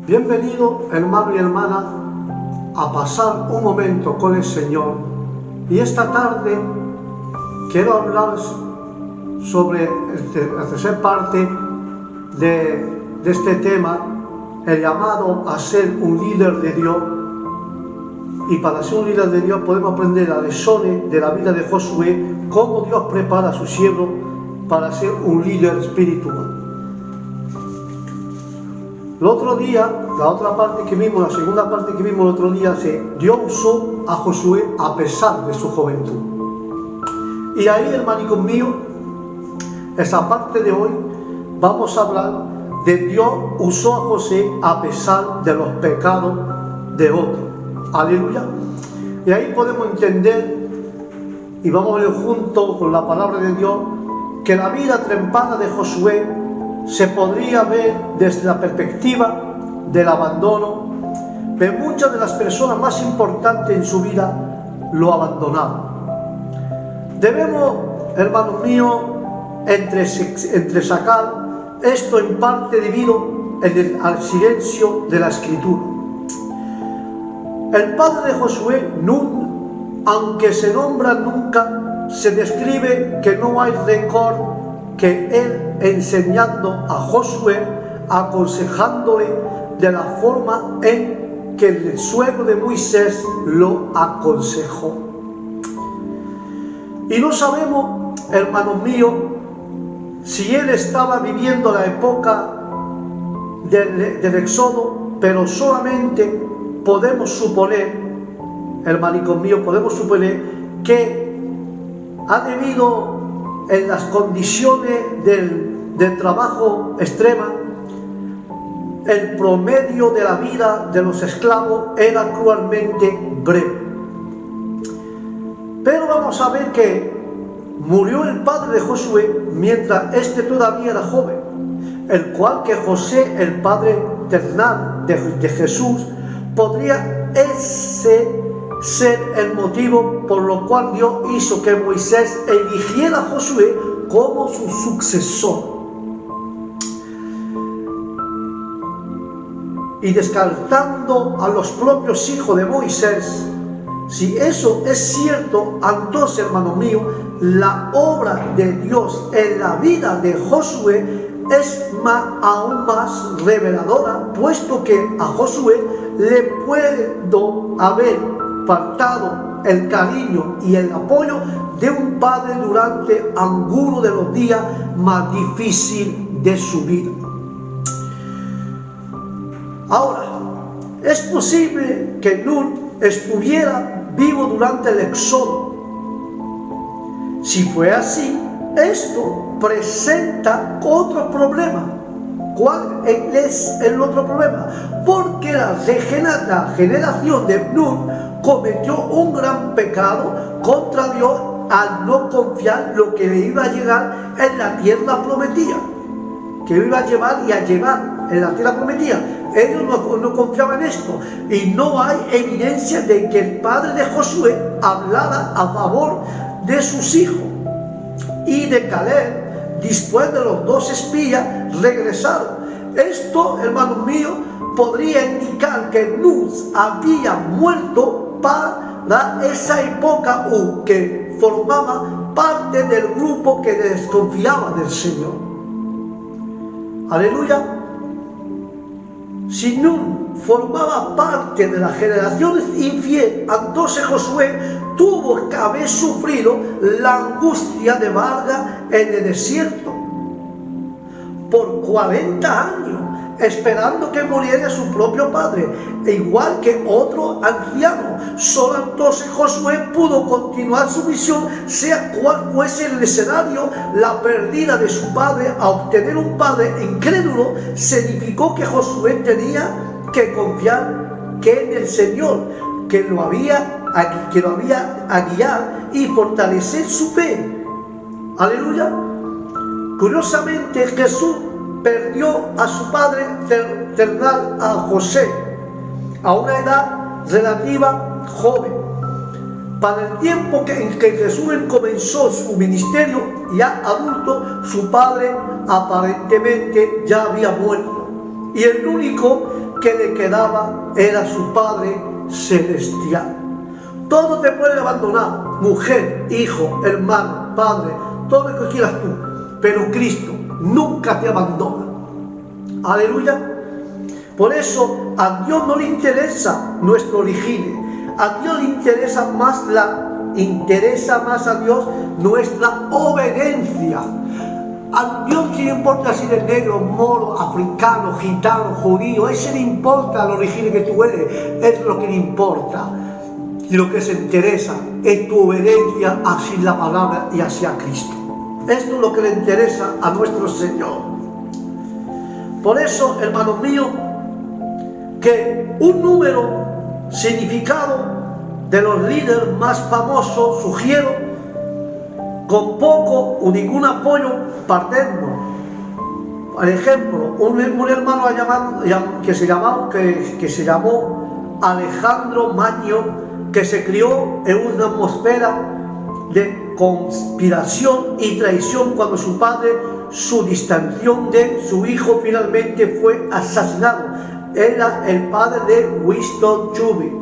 Bienvenido, hermano y hermana, a pasar un momento con el Señor. Y esta tarde quiero hablar sobre la tercera parte de este tema, el llamado a ser un líder de Dios. Y para ser un líder de Dios podemos aprender las lecciones de la vida de Josué, cómo Dios prepara a su siervo para ser un líder espiritual. El otro día, la otra parte que vimos, la segunda parte que vimos el otro día, Dios usó a Josué a pesar de su juventud. Y ahí, hermanitos míos, esa parte de hoy vamos a hablar de Dios usó a José a pesar de los pecados de otros. Aleluya. Y ahí podemos entender, y vamos a ver junto con la palabra de Dios, que la vida temprana de Josué se podría ver desde la perspectiva del abandono, pero muchas de las personas más importantes en su vida lo abandonaron. Debemos, hermanos míos, entresacar esto en parte debido al silencio de la Escritura. El padre de Josué, Nun, aunque se nombra nunca, se describe que no hay récord que él enseñando a Josué, aconsejándole de la forma en que el suegro de Moisés lo aconsejó. Y no sabemos, hermanos míos, si él estaba viviendo la época del Éxodo, pero solamente podemos suponer, hermanicos míos, podemos suponer que ha debido en las condiciones del trabajo extrema, el promedio de la vida de los esclavos era cruelmente breve. Pero vamos a ver que murió el padre de Josué mientras éste todavía era joven, el cual que José, el padre terrenal de Jesús, podría ser el motivo por lo cual Dios hizo que Moisés eligiera a Josué como su sucesor. Y descartando a los propios hijos de Moisés, si eso es cierto, entonces, hermano mío, la obra de Dios en la vida de Josué es aún más reveladora, puesto que a Josué le puedo haber faltado el cariño y el apoyo de un padre durante alguno de los días más difíciles de su vida. Ahora, es posible que Nun estuviera vivo durante el Éxodo. Si fue así, esto presenta otro problema. ¿Cuál es el otro problema? Porque la generación de Nun cometió un gran pecado contra Dios al no confiar lo que le iba a llegar en la tierra prometida, que lo iba a llevar en la tierra prometida. Ellos no confiaban en esto, y no hay evidencia de que el padre de Josué hablara a favor de sus hijos. Y de Caleb, después de los dos espías, regresaron. Esto, hermanos míos, podría indicar que Nun había muerto para esa época, o que formaba parte del grupo que desconfiaba del Señor. Aleluya. Si Nun formaba parte de las generaciones infieles, entonces Josué tuvo que haber sufrido la angustia de vagar en el desierto por 40 años, esperando que muriera su propio padre, igual que otro anciano. Solo entonces Josué pudo continuar su misión, sea cual fuese el escenario. La pérdida de su padre a obtener un padre incrédulo significó que Josué tenía que confiar en el Señor, que lo había a guiar y fortalecer su fe. Aleluya. Curiosamente, Jesús perdió a su padre terrenal, a José, a una edad relativa joven. Para el tiempo en que Jesús comenzó su ministerio, ya adulto, su padre aparentemente ya había muerto. Y el único que le quedaba era su Padre celestial. Todo te puede abandonar, mujer, hijo, hermano, padre, todo lo que quieras tú, pero Cristo nunca te abandona. Aleluya. Por eso a Dios no le interesa nuestro origen, a Dios le interesa más a Dios nuestra obediencia. A Dios no le importa si eres negro, moro, africano, gitano, judío, ese le importa el origen que tú eres, es lo que le importa. Y lo que se interesa es tu obediencia hacia la palabra y hacia Cristo. Esto es lo que le interesa a nuestro Señor. Por eso, hermanos míos, que un número significado de los líderes más famosos, sugiero, con poco o ningún apoyo paterno. Por ejemplo, un hermano que se llamó Alejandro Magno, que se crió en una atmósfera de conspiración y traición cuando su distanción de su hijo finalmente fue asesinado. Era el padre de Winston Churchill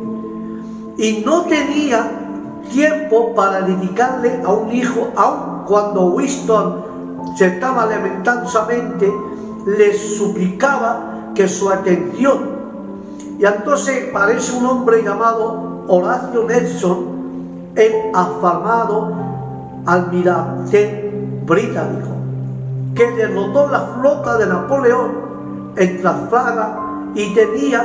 y no tenía tiempo para dedicarle a un hijo, aun cuando Winston se estaba lamentablemente, le suplicaba que su atención. Y entonces aparece un hombre llamado Horatio Nelson, el afamado almirante británico, que derrotó la flota de Napoleón en Trafalgar y tenía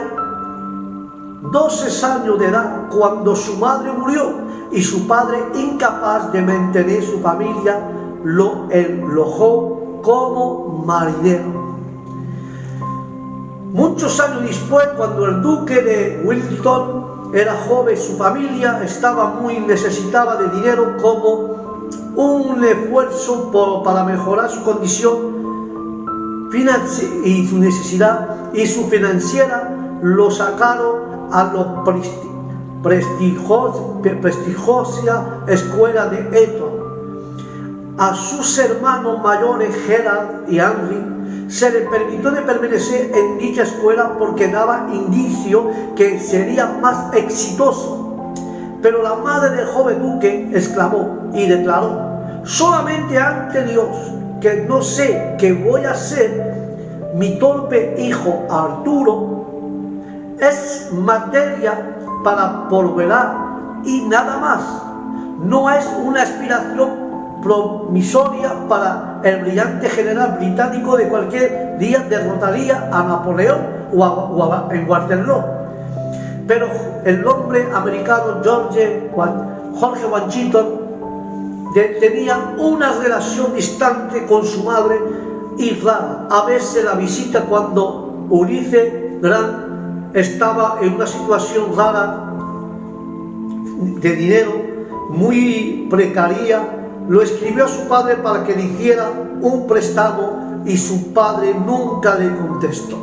12 años de edad cuando su madre murió y su padre, incapaz de mantener su familia, lo alojó como marinero. Muchos años después, cuando el duque de Wellington era joven, su familia estaba muy necesitada de dinero como un esfuerzo para mejorar su condición y su necesidad y su financiera. Lo sacaron a la prestigiosa escuela de Eton. A sus hermanos mayores Gerard y Henry se le permitió de permanecer en dicha escuela porque daba indicio que sería más exitoso. Pero la madre del joven duque exclamó y declaró: solamente ante Dios, que no sé qué voy a hacer, mi torpe hijo Arturo es materia para porvelar y nada más. No es una aspiración promisoria para el brillante general británico de cualquier día derrotaría a Napoleón en Waterloo. Pero el hombre americano George Washington tenía una relación distante con su madre y rara. A veces la visita cuando Ulises Grant estaba en una situación rara de dinero muy precaria, lo escribió a su padre para que le hiciera un préstamo y su padre nunca le contestó.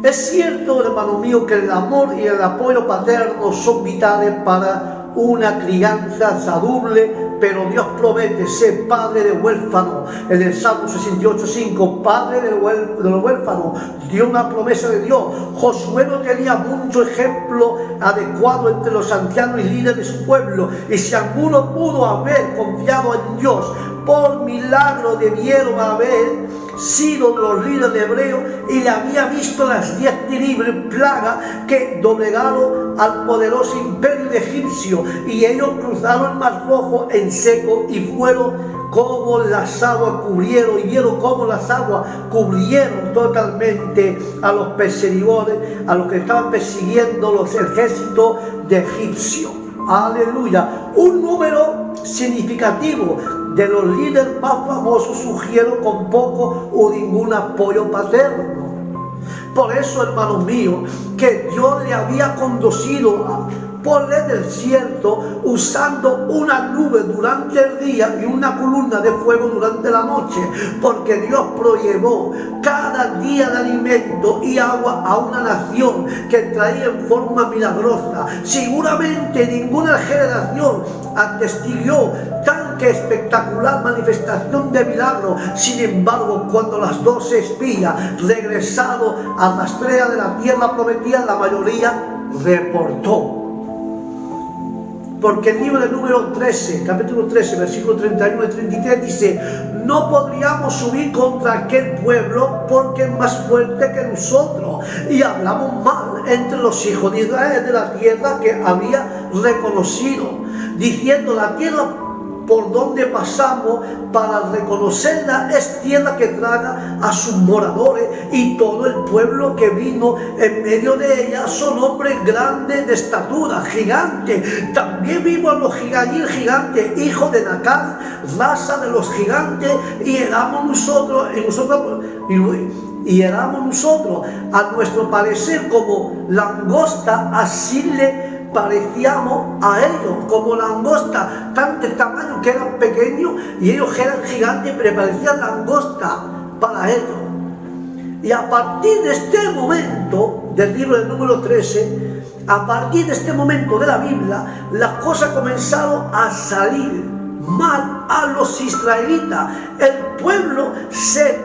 Es cierto, hermano mío, que el amor y el apoyo paterno son vitales para una crianza saludable, pero Dios promete ser padre de huérfano. En el Salmo 68:5, padre de los huérfanos, dio una promesa de Dios. Josué no tenía mucho ejemplo adecuado entre los ancianos y líderes de su pueblo, y si alguno pudo haber confiado en Dios, por milagro debieron haber sido los líderes hebreos, y le había visto las 10 terribles plagas que doblegaron al poderoso imperio egipcio, y ellos cruzaron el mar rojo en seco y fueron como las aguas cubrieron, y vieron cómo las aguas cubrieron totalmente a los perseguidores, a los que estaban persiguiendo los ejércitos de egipcios. Aleluya. Un número significativo de los líderes más famosos surgieron con poco o ningún apoyo paterno. Por eso, hermanos míos, que Dios le había conducido por el desierto usando una nube durante el día y una columna de fuego durante la noche, porque Dios proveyó cada día de alimento y agua a una nación que traía en forma milagrosa. Seguramente ninguna generación atestiguó tan qué espectacular manifestación de milagro. Sin embargo, cuando las 12 espías regresaron a la estrella de la tierra prometida, la mayoría reportó. Porque el libro de Número 13, capítulo 13, versículo 31 y 33 dice: no podríamos subir contra aquel pueblo porque es más fuerte que nosotros. Y hablamos mal entre los hijos de Israel de la tierra que había reconocido, diciendo: la tierra por donde pasamos para reconocerla es tierra que traga a sus moradores, y todo el pueblo que vino en medio de ella son hombres grandes de estatura, gigantes. También vimos a los gigantes, hijos de Nacar, raza de los gigantes, y éramos nosotros, a nuestro parecer como langosta, así le parecíamos a ellos, como langosta, tan de tamaño que eran pequeños y ellos eran gigantes, pero parecían langosta para ellos. Y a partir de este momento del libro del Número 13, a partir de este momento de la Biblia, las cosas comenzaron a salir mal a los israelitas. El pueblo se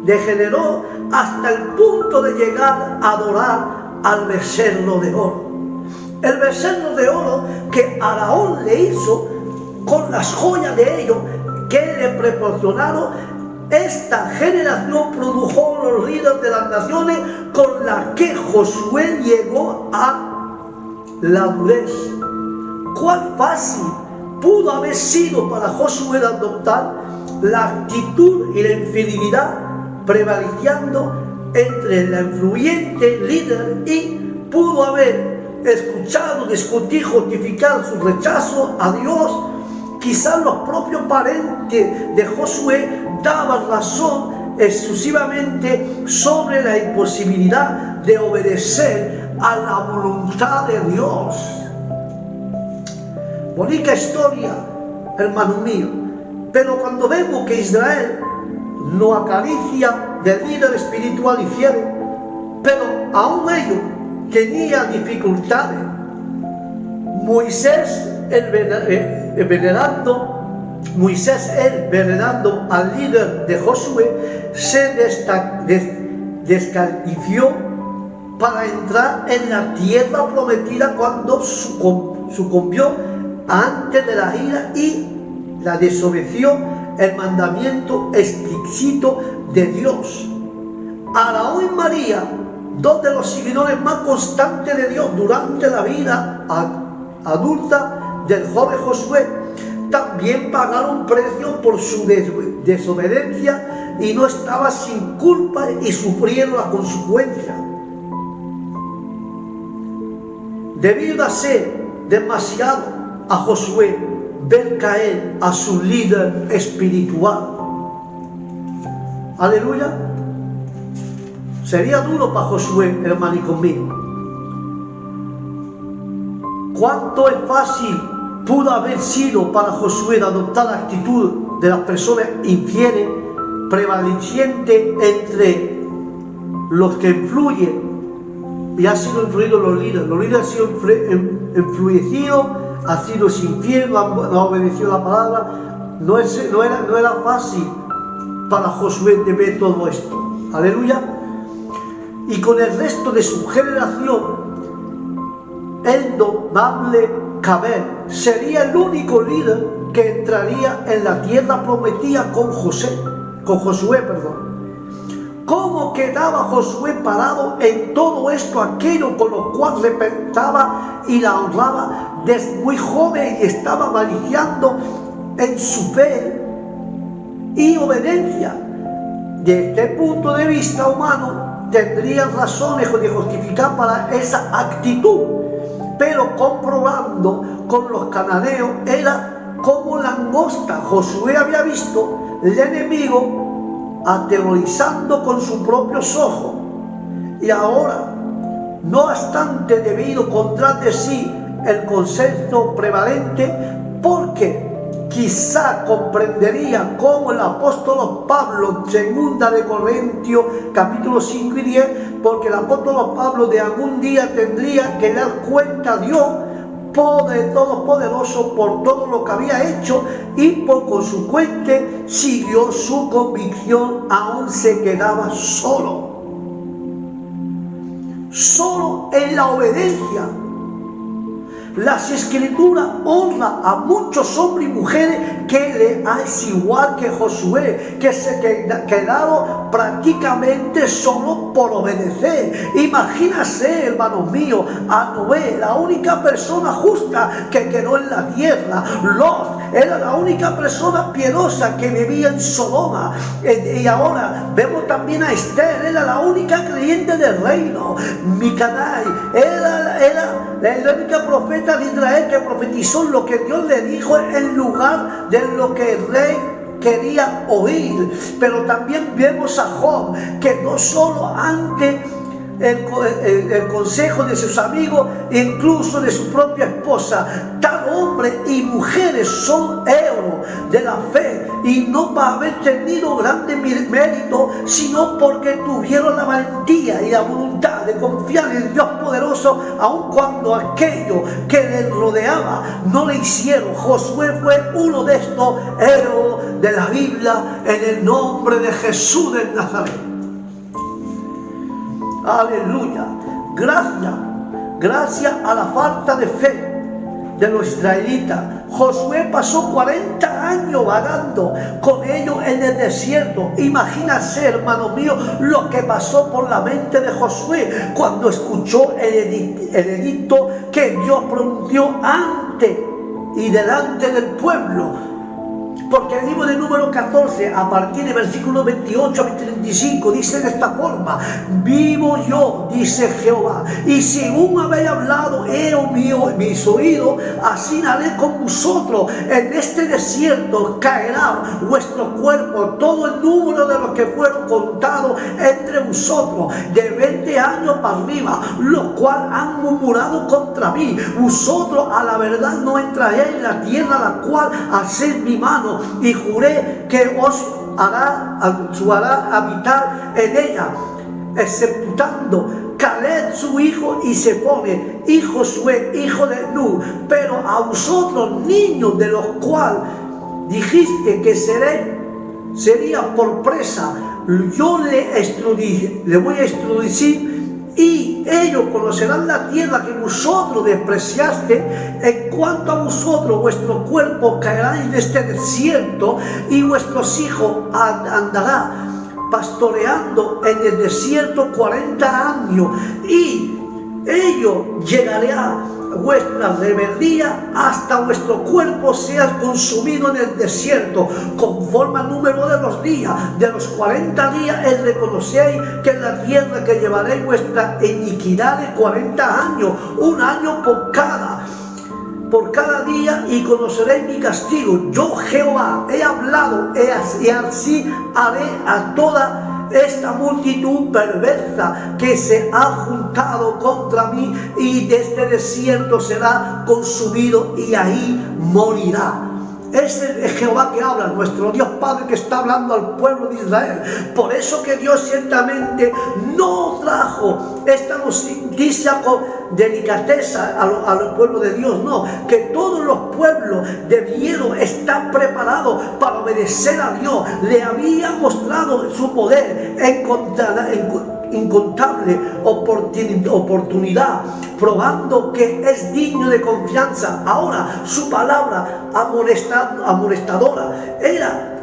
degeneró hasta el punto de llegar a adorar al becerro de oro. El becerro de oro que Araón le hizo con las joyas de ellos que le proporcionaron. Esta generación produjo los líderes de las naciones con la que Josué llegó a la durez. ¿Cuán fácil pudo haber sido para Josué adoptar la actitud y la infidelidad prevaleciendo entre la influyente líder, y pudo haber escuchado, discutir, justificar su rechazo a Dios? Quizás los propios parentes de Josué daban razón exclusivamente sobre la imposibilidad de obedecer a la voluntad de Dios. Bonita historia, hermano mío, pero cuando vemos que Israel no acaricia del líder espiritual y fiel, pero aún ellos tenían dificultades. Moisés, venerando al líder de Josué, se descalificó para entrar en la tierra prometida cuando sucumbió antes de la ira y la desobedeció el mandamiento explícito de Dios. Araón y María, dos de los seguidores más constantes de Dios durante la vida adulta del joven Josué, también pagaron precio por su desobediencia y no estaban sin culpa y sufrieron la consecuencia. Debido a ser demasiado a Josué ver caer a su líder espiritual. Aleluya. Sería duro para Josué, hermano, y conmigo. ¿Cuánto es fácil pudo haber sido para Josué adoptar la actitud de las personas infieles, prevaleciente entre los que influyen, y han sido influidos los líderes? Los líderes han sido influencidos, han sido infieles, no han obedecido la palabra. No era fácil para Josué de ver todo esto. Aleluya. Y con el resto de su generación, el indomable Caleb sería el único líder que entraría en la tierra prometida con Josué. ¿Cómo quedaba Josué parado en todo esto, aquello con lo cual respetaba y la honraba desde muy joven y estaba maliciando en su fe y obediencia? Desde este punto de vista humano, tendría razones de justificar para esa actitud, pero comprobando con los cananeos era como langosta. Josué había visto el enemigo aterrorizando con sus propios ojos, y ahora, no obstante, debido encontrar de sí el consenso prevalente, porque quizá comprendería cómo el apóstol Pablo, 2 de Corintios capítulo 5 y 10, porque el apóstol Pablo de algún día tendría que dar cuenta a Dios todopoderoso por todo lo que había hecho y por consecuente siguió su convicción, aún se quedaba solo en la obediencia. Las Escrituras honran a muchos hombres y mujeres que es igual que Josué, que se quedaron prácticamente solo por obedecer. Imagínase, hermanos míos, a Noé, la única persona justa que quedó en la tierra. Lot era la única persona piadosa que vivía en Sodoma. Y ahora vemos también a Esther, era la única creyente del reino. Micaías era la única profeta de Israel que profetizó lo que Dios le dijo en lugar de lo que el rey quería oír. Pero también vemos a Job, que no solo ante el consejo de sus amigos, incluso de su propia esposa, tal hombre y mujeres son héroes de la fe, y no para haber tenido grandes méritos, sino porque tuvieron la valentía y la voluntad de confiar en el Dios poderoso, aun cuando aquello que le rodeaba no le hicieron. Josué fue uno de estos héroes de la Biblia, en el nombre de Jesús de Nazaret. Aleluya. Gracias a la falta de fe de los israelitas, Josué pasó 40 años vagando con ellos en el desierto. Imagínense, hermanos míos, lo que pasó por la mente de Josué cuando escuchó el edicto que Dios pronunció ante y delante del pueblo. Porque el libro de Número 14, a partir de versículos 28 a 35, dice de esta forma: vivo yo, dice Jehová, y según habéis hablado, mis oídos, así haré con vosotros. En este desierto caerá vuestro cuerpo, todo el número de los que fueron contados entre vosotros, de 20 años para arriba, los cuales han murmurado contra mí. Vosotros a la verdad no entraréis en la tierra a la cual hacéis mi mano, y juré que os hará habitar en ella, exceptando Caleb su hijo y Sefone y Josué hijo de Nun. Pero a vosotros, niños, de los cuales dijiste que sería por presa, yo le voy a introducir, y ellos conocerán la tierra que vosotros despreciaste. En cuanto a vosotros, vuestro cuerpo caerá en este desierto, y vuestros hijos andarán pastoreando en el desierto 40 años, y ellos llegarán vuestra rebeldía hasta vuestro cuerpo sea consumido en el desierto, conforme al número de los días. De los 40 días reconocéis que en la tierra que llevaréis vuestra iniquidad de 40 años, un año por cada día, y conoceréis mi castigo. Yo, Jehová, he hablado, y así haré a toda esta multitud perversa que se ha juntado contra mí, y de este desierto será consumido, y ahí morirá. Es Jehová que habla, nuestro Dios Padre, que está hablando al pueblo de Israel. Por eso que Dios ciertamente no trajo esta noticia con delicadeza al pueblo de Dios, no, que todos los pueblos debieron estar preparados para obedecer a Dios. Le había mostrado su poder incontable oportunidad, probando que es digno de confianza. Ahora su palabra amonestadora era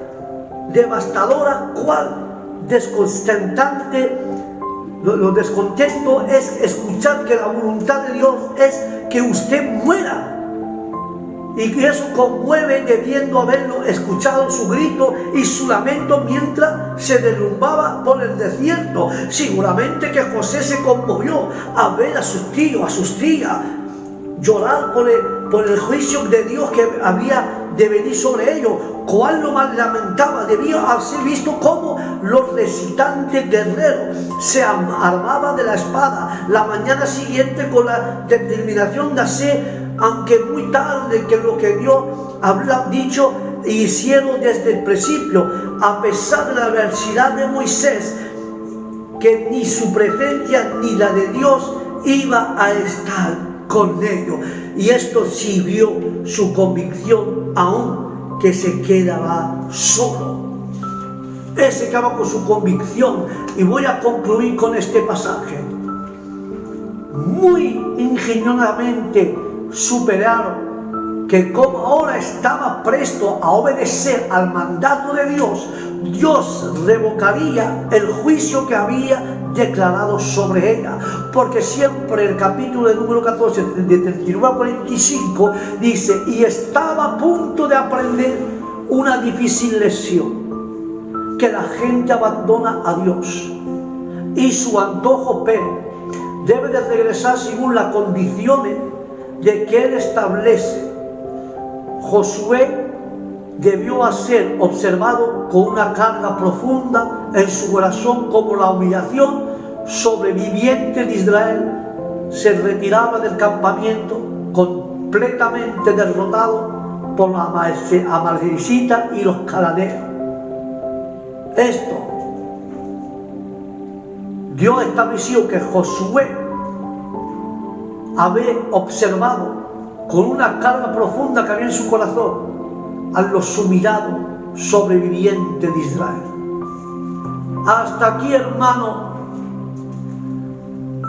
devastadora, cual desconcertante. Lo descontento es escuchar que la voluntad de Dios es que usted muera, y que eso conmueve, debiendo haberlo escuchado su grito y su lamento mientras se derrumbaba por el desierto. Seguramente que José se conmovió a ver a sus tíos, a sus tías, llorar por el juicio de Dios que había de venir sobre ellos. Cuál lo más lamentaba, debía haber visto cómo los recitantes guerreros se armaban de la espada la mañana siguiente, con la determinación de hacer, aunque muy tarde, que lo que Dios había dicho e hicieron desde el principio, a pesar de la adversidad de Moisés, que ni su presencia ni la de Dios iba a estar con ellos. Y esto siguió su convicción aún que se quedaba solo. Él se quedaba con su convicción. Y voy a concluir con este pasaje. Muy ingeniosamente superaron que como ahora estaba presto a obedecer al mandato de Dios, Dios revocaría el juicio que había declarado sobre ella. Porque siempre el capítulo número 14, de 39 a 45, dice: y estaba a punto de aprender una difícil lección, que la gente abandona a Dios y su antojo, pero debe de regresar según las condiciones de que Él establece. Josué debió ser observado con una carga profunda en su corazón, como la humillación sobreviviente de Israel se retiraba del campamento completamente derrotado por la amalecita y los cananeos. Esto Dios estableció que Josué había observado con una carga profunda que había en su corazón a los humillados sobrevivientes de Israel. Hasta aquí, hermano,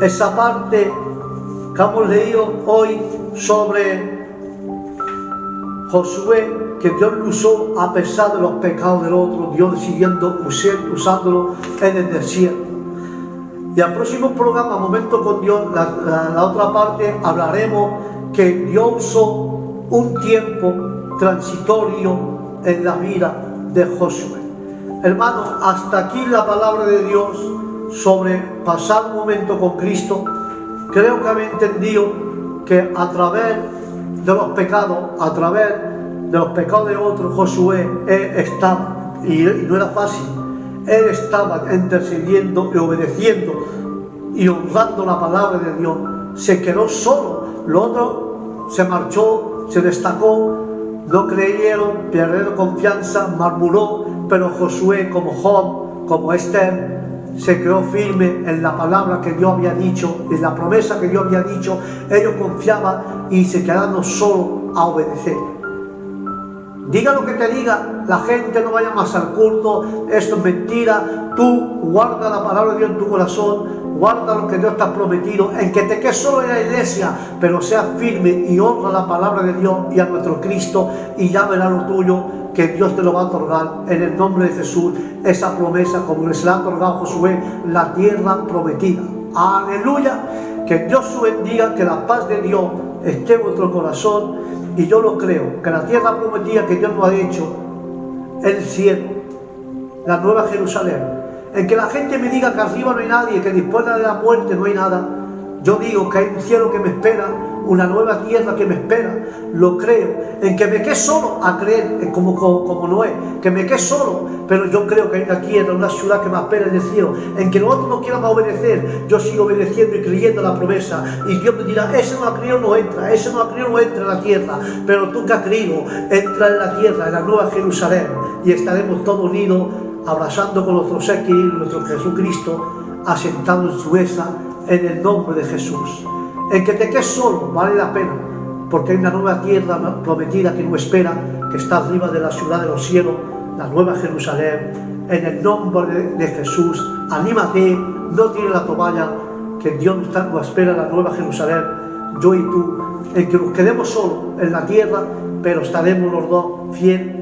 esa parte que hemos leído hoy sobre Josué, que Dios lo usó a pesar de los pecados del otro, Dios siguiendo usándolo en el desierto. Y al próximo programa, Momento con Dios, la otra parte, hablaremos que Dios usó un tiempo transitorio en la vida de Josué. Hermanos, hasta aquí la palabra de Dios sobre pasar un momento con Cristo. Creo que habéis entendido que a través de los pecados, de otros, Josué estaba, y no era fácil, él estaba intercediendo y obedeciendo y honrando la palabra de Dios. Se quedó solo, lo otro se marchó, se destacó, no creyeron, perdieron confianza, murmuró, pero Josué, como Job, como Esther, se quedó firme en la palabra que Dios había dicho, en la promesa que Dios había dicho. Ellos confiaban y se quedaron solo a obedecer. Diga lo que te diga, la gente no vaya más al culto, esto es mentira. Tú guarda la palabra de Dios en tu corazón, guarda lo que Dios te ha prometido, en que te quedes solo en la iglesia, pero seas firme y honra la palabra de Dios y a nuestro Cristo, y ya verás lo tuyo, que Dios te lo va a otorgar en el nombre de Jesús, esa promesa como se le ha otorgado a Josué, la tierra prometida. Aleluya, que Dios os bendiga, que la paz de Dios esté en vuestro corazón. Y yo lo creo, que la tierra prometida que Dios nos ha hecho, el cielo, la nueva Jerusalén, en que la gente me diga que arriba no hay nadie, que después de la muerte no hay nada, yo digo que hay un cielo que me espera, una nueva tierra que me espera, lo creo. En que me quede solo a creer, como Noé, que me quede solo, pero yo creo que hay una tierra, una ciudad que me espera en el cielo. En que los otros no quieran obedecer, yo sigo obedeciendo y creyendo la promesa, y Dios me dirá: ese no ha creído, no entra, ese no ha creído, no entra en la tierra, pero tú que has creído, entra en la tierra, en la nueva Jerusalén, y estaremos todos unidos, abrazando con nuestro ser querido, nuestro Jesucristo, asentado en su mesa, en el nombre de Jesús. En que te quedes solo vale la pena, porque hay una nueva tierra prometida que nos espera, que está arriba de la ciudad de los cielos, la nueva Jerusalén. En el nombre de Jesús, anímate, no tires la toalla, que Dios nos espera en la nueva Jerusalén, yo y tú, en que nos quedemos solos en la tierra, pero estaremos los dos fieles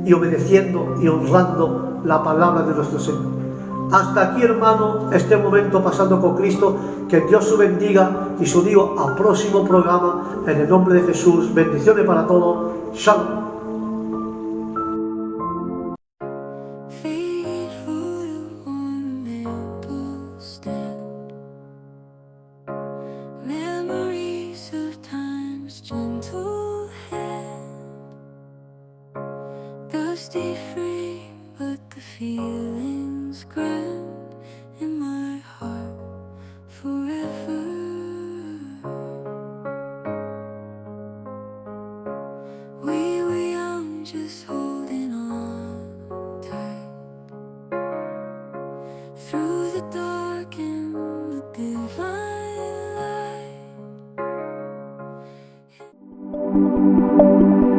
y obedeciendo y honrando la palabra de nuestro Señor. Hasta aquí, hermano, este momento pasando con Cristo. Que Dios os bendiga y os digo al próximo programa, en el nombre de Jesús. Bendiciones para todos. Shalom. Just holding on tight through the dark and the divine light. Thank